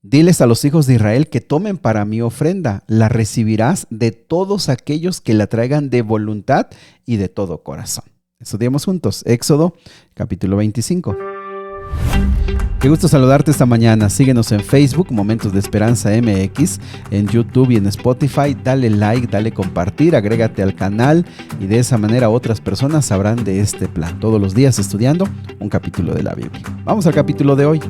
Diles a los hijos de Israel que tomen para mí ofrenda. La recibirás de todos aquellos que la traigan de voluntad y de todo corazón. Estudiemos juntos. Éxodo, capítulo 25. Qué gusto saludarte esta mañana. Síguenos en Facebook, Momentos de Esperanza MX, en YouTube y en Spotify. Dale like, dale compartir, agrégate al canal y de esa manera otras personas sabrán de este plan. Todos los días estudiando un capítulo de la Biblia. Vamos al capítulo de hoy.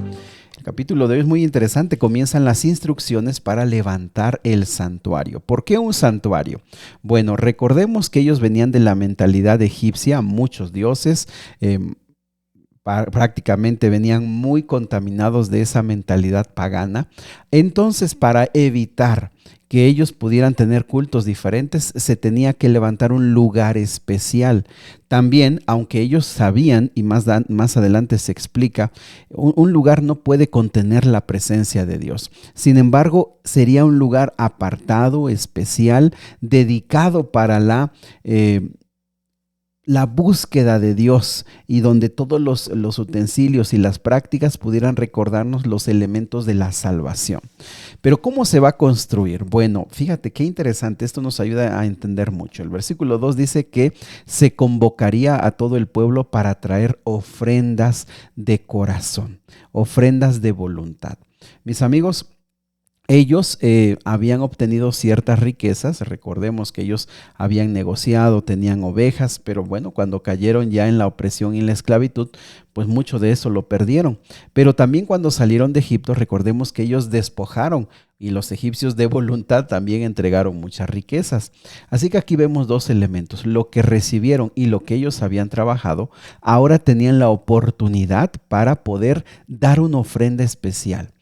El capítulo de hoy es muy interesante. Comienzan las instrucciones para levantar el santuario. ¿Por qué un santuario? Bueno, recordemos que ellos venían de la mentalidad egipcia, muchos dioses, prácticamente venían muy contaminados de esa mentalidad pagana. Entonces, para evitar que ellos pudieran tener cultos diferentes, se tenía que levantar un lugar especial. También, aunque ellos sabían, y más adelante se explica, un lugar no puede contener la presencia de Dios. Sin embargo, sería un lugar apartado, especial, dedicado para la búsqueda de Dios y donde todos los utensilios y las prácticas pudieran recordarnos los elementos de la salvación. Pero ¿cómo se va a construir? Bueno, fíjate qué interesante, esto nos ayuda a entender mucho. El versículo 2 dice que se convocaría a todo el pueblo para traer ofrendas de corazón, ofrendas de voluntad. Mis amigos, ellos habían obtenido ciertas riquezas. Recordemos que ellos habían negociado, tenían ovejas, pero bueno, cuando cayeron ya en la opresión y en la esclavitud, pues mucho de eso lo perdieron. Pero también cuando salieron de Egipto, recordemos que ellos despojaron y los egipcios de voluntad también entregaron muchas riquezas. Así que aquí vemos dos elementos, lo que recibieron y lo que ellos habían trabajado, ahora tenían la oportunidad para poder dar una ofrenda especial.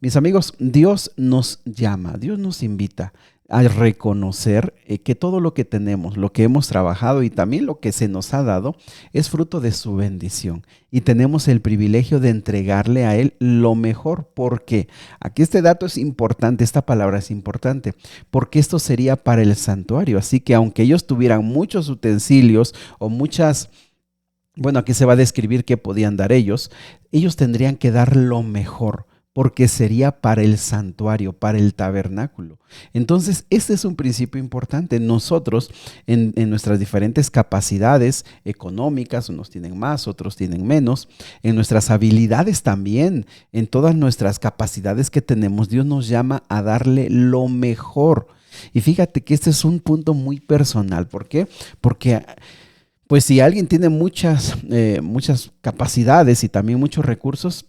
Mis amigos, Dios nos llama, Dios nos invita a reconocer que todo lo que tenemos, lo que hemos trabajado y también lo que se nos ha dado es fruto de su bendición. Y tenemos el privilegio de entregarle a Él lo mejor. ¿Por qué? Aquí este dato es importante, esta palabra es importante, porque esto sería para el santuario. Así que aunque ellos tuvieran muchos utensilios o muchas... Bueno, aquí se va a describir qué podían dar ellos tendrían que dar lo mejor, porque sería para el santuario, para el tabernáculo. Entonces, este es un principio importante. Nosotros, en nuestras diferentes capacidades económicas, unos tienen más, otros tienen menos, en nuestras habilidades también, en todas nuestras capacidades que tenemos, Dios nos llama a darle lo mejor. Y fíjate que este es un punto muy personal. ¿Por qué? Porque pues si alguien tiene muchas capacidades y también muchos recursos,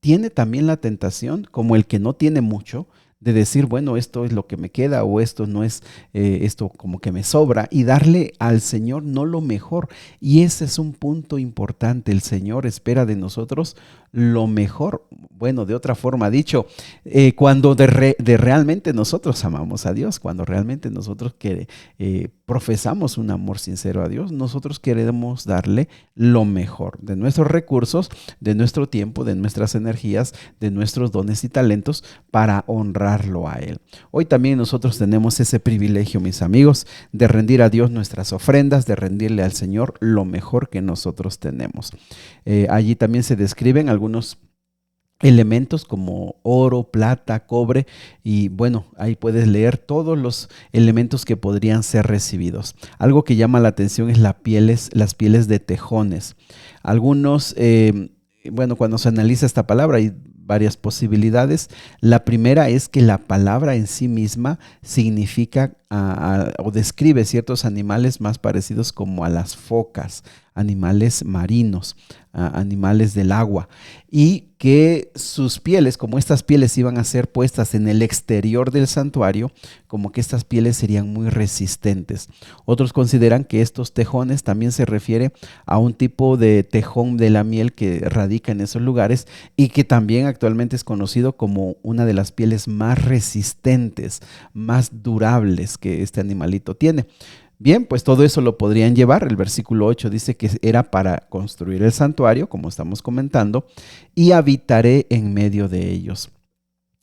tiene también la tentación, como el que no tiene mucho, de decir, bueno, esto es lo que me queda o esto no es, esto como que me sobra, y darle al Señor no lo mejor. Y ese es un punto importante. El Señor espera de nosotros lo mejor. Bueno, de otra forma dicho, cuando realmente nosotros amamos a Dios, cuando realmente nosotros profesamos un amor sincero a Dios, nosotros queremos darle lo mejor de nuestros recursos, de nuestro tiempo, de nuestras energías, de nuestros dones y talentos para honrarlo a Él. Hoy también nosotros tenemos ese privilegio, mis amigos, de rendir a Dios nuestras ofrendas, de rendirle al Señor lo mejor que nosotros tenemos. Allí también se describen algunos elementos como oro, plata, cobre, y bueno, ahí puedes leer todos los elementos que podrían ser recibidos. Algo que llama la atención es las pieles de tejones. Algunos, bueno, cuando se analiza esta palabra hay varias posibilidades. La primera es que la palabra en sí misma significa o describe ciertos animales más parecidos como a las focas, animales marinos, animales del agua, y que sus pieles, como estas pieles iban a ser puestas en el exterior del santuario, como que estas pieles serían muy resistentes. Otros consideran que estos tejones también se refiere a un tipo de tejón de la miel que radica en esos lugares y que también actualmente es conocido como una de las pieles más resistentes, más durables que este animalito tiene. Bien, pues todo eso lo podrían llevar. El versículo 8 dice que era para construir el santuario, como estamos comentando, y habitaré en medio de ellos.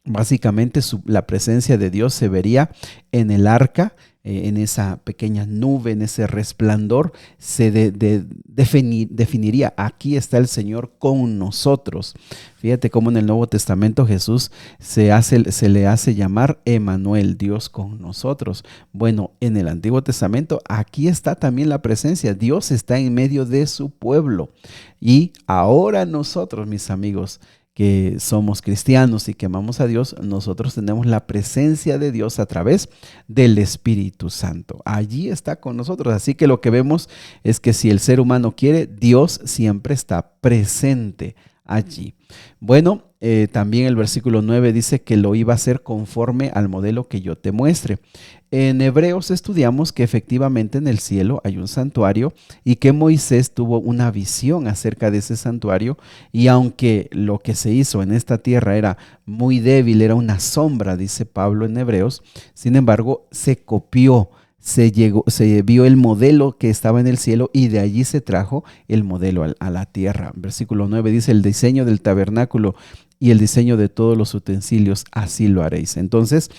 Básicamente la presencia de Dios se vería en el arca, en esa pequeña nube, en ese resplandor, se definiría, aquí está el Señor con nosotros. Fíjate cómo en el Nuevo Testamento Jesús se le hace llamar Emmanuel, Dios con nosotros. Bueno, en el Antiguo Testamento aquí está también la presencia. Dios está en medio de su pueblo. Y ahora nosotros, mis amigos, que somos cristianos y que amamos a Dios, nosotros tenemos la presencia de Dios a través del Espíritu Santo. Allí está con nosotros. Así que lo que vemos es que si el ser humano quiere, Dios siempre está presente allí. Bueno, también el versículo 9 dice que lo iba a hacer conforme al modelo que yo te muestre. En Hebreos estudiamos que efectivamente en el cielo hay un santuario y que Moisés tuvo una visión acerca de ese santuario, y aunque lo que se hizo en esta tierra era muy débil, era una sombra, dice Pablo en Hebreos, sin embargo se copió. Se vio el modelo que estaba en el cielo y de allí se trajo el modelo a la tierra. Versículo 9 dice: el diseño del tabernáculo y el diseño de todos los utensilios, así lo haréis. Entonces,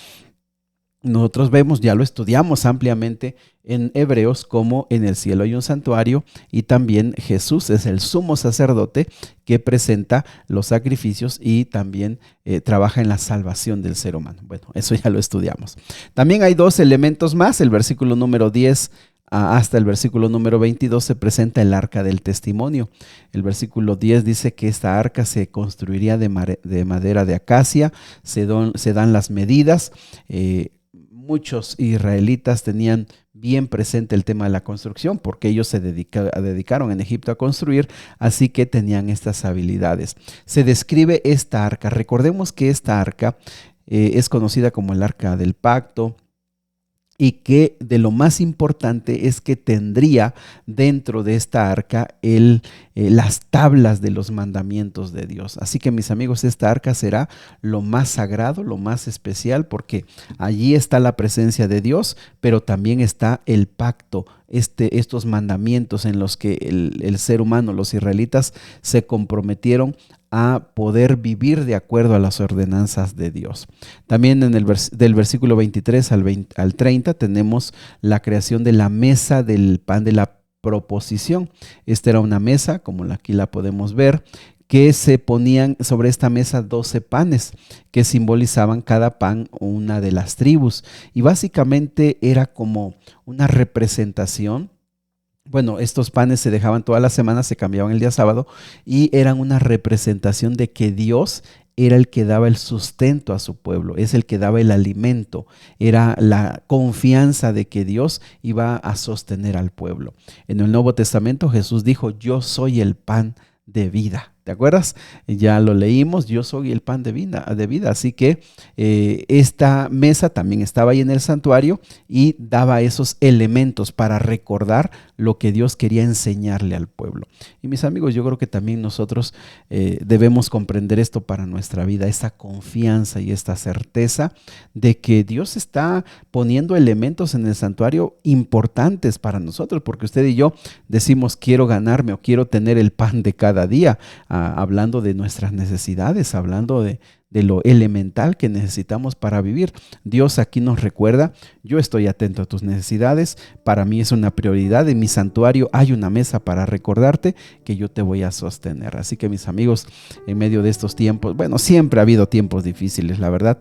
nosotros vemos, ya lo estudiamos ampliamente en Hebreos, como en el cielo hay un santuario y también Jesús es el sumo sacerdote que presenta los sacrificios y también trabaja en la salvación del ser humano. Bueno, eso ya lo estudiamos. También hay dos elementos más. El versículo número 10 hasta el versículo número 22 se presenta el arca del testimonio. El versículo 10 dice que esta arca se construiría de madera de acacia, se dan las medidas. Muchos israelitas tenían bien presente el tema de la construcción porque ellos se dedicaron en Egipto a construir, así que tenían estas habilidades. Se describe esta arca. Recordemos que esta arca es conocida como el arca del pacto, y que de lo más importante es que tendría dentro de esta arca las tablas de los mandamientos de Dios. Así que, mis amigos, esta arca será lo más sagrado, lo más especial, porque allí está la presencia de Dios, pero también está el pacto, estos mandamientos en los que el ser humano, los israelitas, se comprometieron a poder vivir de acuerdo a las ordenanzas de Dios. También del versículo 23 al 30 tenemos la creación de la mesa del pan de la proposición. Esta era una mesa, como aquí la podemos ver, que se ponían sobre esta mesa 12 panes que simbolizaban cada pan una de las tribus, y básicamente era como una representación. Bueno, estos panes se dejaban toda la semana, se cambiaban el día sábado, y eran una representación de que Dios era el que daba el sustento a su pueblo, es el que daba el alimento, era la confianza de que Dios iba a sostener al pueblo. En el Nuevo Testamento Jesús dijo: yo soy el pan de vida. ¿Te acuerdas? Ya lo leímos: yo soy el pan de vida. Así que esta mesa también estaba ahí en el santuario y daba esos elementos para recordar lo que Dios quería enseñarle al pueblo. Y mis amigos, yo creo que también nosotros debemos comprender esto para nuestra vida, esta confianza y esta certeza de que Dios está poniendo elementos en el santuario importantes para nosotros, porque usted y yo decimos: quiero ganarme o quiero tener el pan de cada día. Hablando de nuestras necesidades, hablando de lo elemental que necesitamos para vivir. Dios aquí nos recuerda: yo estoy atento a tus necesidades, para mí es una prioridad, en mi santuario hay una mesa para recordarte que yo te voy a sostener. Así que, mis amigos, en medio de estos tiempos, bueno, siempre ha habido tiempos difíciles, la verdad.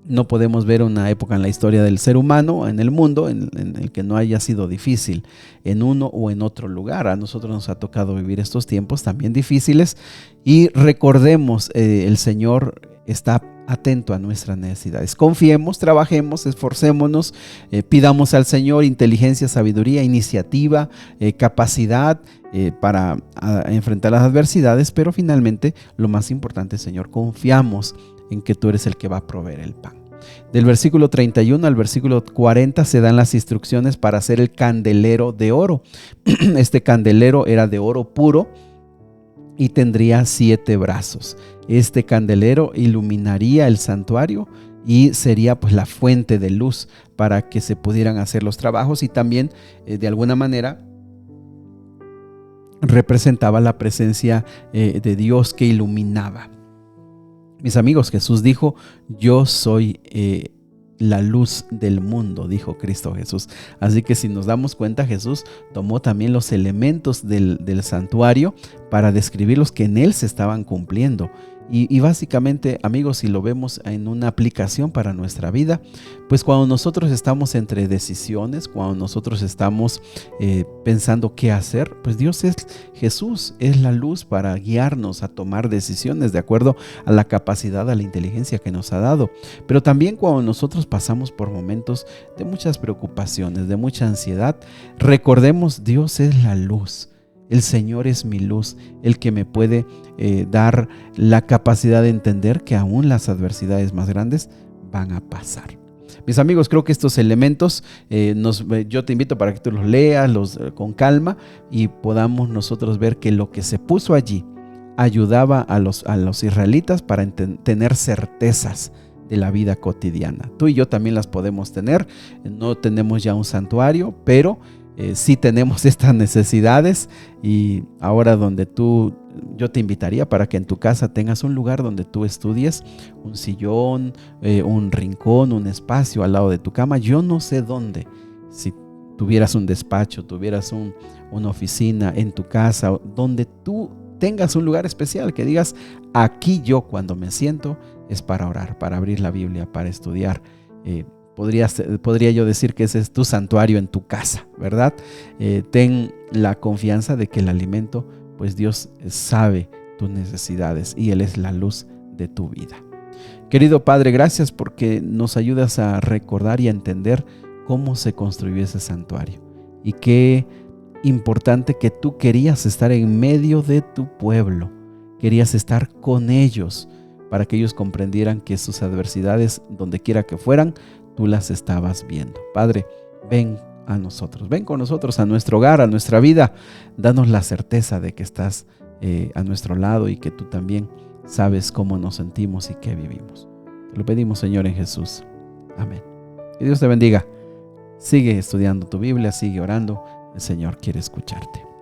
No podemos ver una época en la historia del ser humano, en el mundo, en el que no haya sido difícil en uno o en otro lugar. A nosotros nos ha tocado vivir estos tiempos también difíciles, y recordemos, el Señor está atento a nuestras necesidades. Confiemos, trabajemos, esforcémonos, pidamos al Señor inteligencia, sabiduría, iniciativa, capacidad para enfrentar las adversidades, pero finalmente lo más importante, Señor, confiamos en que tú eres el que va a proveer el pan. Del versículo 31 al versículo 40 se dan las instrucciones para hacer el candelero de oro. Este candelero era de oro puro y tendría 7 brazos. Este candelero iluminaría el santuario y sería pues la fuente de luz para que se pudieran hacer los trabajos, y también de alguna manera representaba la presencia de Dios que iluminaba. Mis amigos, Jesús dijo: yo soy la luz del mundo, dijo Cristo Jesús. Así que si nos damos cuenta, Jesús tomó también los elementos del santuario para describir los que en él se estaban cumpliendo. Y básicamente, amigos, si lo vemos en una aplicación para nuestra vida, pues cuando nosotros estamos entre decisiones, cuando nosotros estamos pensando qué hacer, pues Jesús es la luz para guiarnos a tomar decisiones de acuerdo a la capacidad, a la inteligencia que nos ha dado. Pero también cuando nosotros pasamos por momentos de muchas preocupaciones, de mucha ansiedad, recordemos, Dios es la luz. El Señor es mi luz, el que me puede dar la capacidad de entender que aún las adversidades más grandes van a pasar. Mis amigos, creo que estos elementos yo te invito para que tú los leas con calma y podamos nosotros ver que lo que se puso allí ayudaba a los israelitas para tener certezas de la vida cotidiana. Tú y yo también las podemos tener. No tenemos ya un santuario, pero sí tenemos estas necesidades, y ahora yo te invitaría para que en tu casa tengas un lugar donde tú estudies, un sillón, un rincón, un espacio al lado de tu cama. Yo no sé dónde, si tuvieras un despacho, tuvieras una oficina en tu casa, donde tú tengas un lugar especial, que digas, aquí yo cuando me siento es para orar, para abrir la Biblia, para estudiar. Podría yo decir que ese es tu santuario en tu casa, ¿verdad? Ten la confianza de que el alimento, pues Dios sabe tus necesidades y Él es la luz de tu vida. Querido Padre, gracias porque nos ayudas a recordar y a entender cómo se construyó ese santuario. Y qué importante que tú querías estar en medio de tu pueblo, querías estar con ellos para que ellos comprendieran que sus adversidades, donde quiera que fueran, tú las estabas viendo. Padre, ven a nosotros, ven con nosotros a nuestro hogar, a nuestra vida. Danos la certeza de que estás a nuestro lado y que tú también sabes cómo nos sentimos y qué vivimos. Te lo pedimos, Señor, en Jesús. Amén. Que Dios te bendiga. Sigue estudiando tu Biblia, sigue orando. El Señor quiere escucharte.